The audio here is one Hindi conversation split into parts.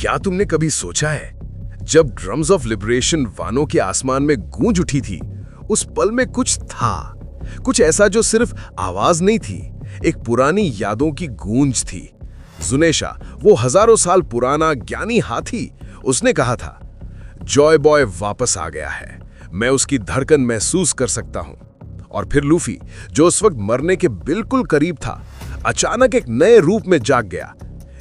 क्या तुमने कभी सोचा है, जब ड्रम्स ऑफ लिबरेशन वानों के आसमान में गूंज उठी थी, उस पल में कुछ था, कुछ ऐसा जो सिर्फ आवाज नहीं थी, एक पुरानी यादों की गूंज थी। जुनेशा, वो हजारों साल पुराना ज्ञानी हाथी, उसने कहा था, जॉय बॉय वापस आ गया है, मैं उसकी धड़कन महसूस कर सकता हूं। और फिर लूफी, जो उस वक्त मरने के बिल्कुल करीब था, अचानक एक नए रूप में जाग गया।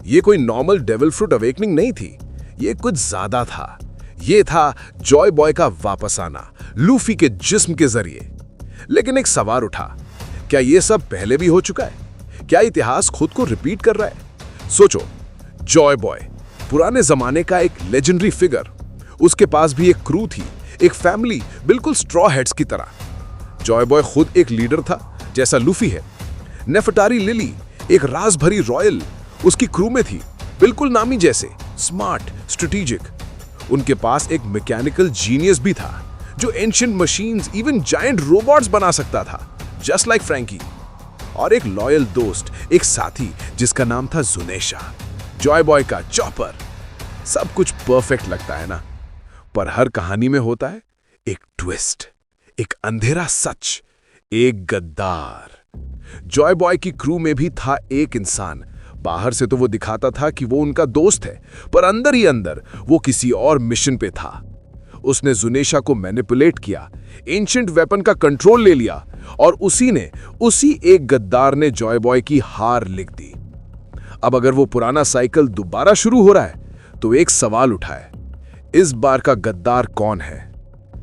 ये कोई नॉर्मल डेविल फ्रूट अवेकनिंग नहीं थी, ये कुछ ज्यादा था। ये था जॉय बॉय का वापस आना, लूफी के जिस्म के जरिए। लेकिन एक सवाल उठा, क्या ये सब पहले भी हो चुका है? क्या इतिहास खुद को रिपीट कर रहा है? सोचो, जॉय बॉय, पुराने जमाने का एक लेजेंडरी फिगर, उसके पास भी एक क्रू थी, एक फैमिली, बिल्कुल स्ट्रॉ हेड्स की तरह। जॉय बॉय खुद एक लीडर था, जैसा लूफी है। नेफटारी लिली, एक राज भरी रॉयल, उसकी क्रू में थी, बिल्कुल नामी जैसे, स्मार्ट, स्ट्रेटेजिक। उनके पास एक मैकेनिकल जीनियस भी था, जो ancient machines, even giant robots बना सकता था, जस्ट लाइक फ्रैंकी। और एक लॉयल दोस्त, एक साथी, जिसका नाम था जुनेशा, जॉय बॉय का चॉपर। सब कुछ परफेक्ट लगता है ना, पर हर कहानी में होता है एक ट्विस्ट, एक अंधेरा सच, एक गद्दार। जॉय बॉय की क्रू में भी था एक इंसान। बाहर से तो वो दिखाता था कि वो उनका दोस्त है, पर अंदर ही अंदर वो किसी और मिशन पे था। उसने जुनेशा को मैनिपुलेट किया, एंशिएंट वेपन का कंट्रोल ले लिया, और उसी एक गद्दार ने जॉय बॉय की हार लिख दी। अब अगर वो पुराना साइकिल दोबारा शुरू हो रहा है, तो एक सवाल उठा है, इस बार का गद्दार कौन है?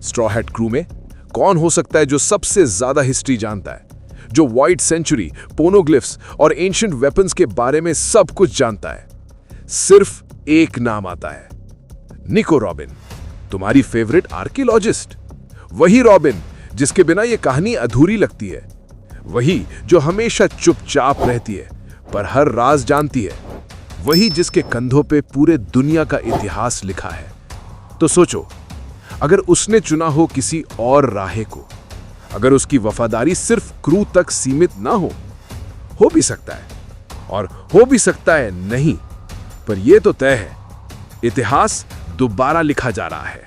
स्ट्रॉ हैट क्रू में कौन हो सकता है जो सबसे ज्यादा हिस्ट्री जानता है, जो वाइट सेंचुरी, पोनोग्लिफ्स और एंशिएंट वेपन्स के बारे में सब कुछ जानता है? सिर्फ एक नाम आता है, निको रॉबिन, तुम्हारी फेवरेट आर्कियोलॉजिस्ट। वही रॉबिन जिसके बिना यह कहानी अधूरी लगती है, वही जो हमेशा चुपचाप रहती है पर हर राज जानती है, वही जिसके कंधों पे पूरे दुनिया का इतिहास लिखा है। तो सोचो, अगर उसने चुना हो किसी और राह को, अगर उसकी वफादारी सिर्फ क्रू तक सीमित ना हो भी सकता है, और हो भी सकता है नहीं, पर यह तो तय है, इतिहास दोबारा लिखा जा रहा है।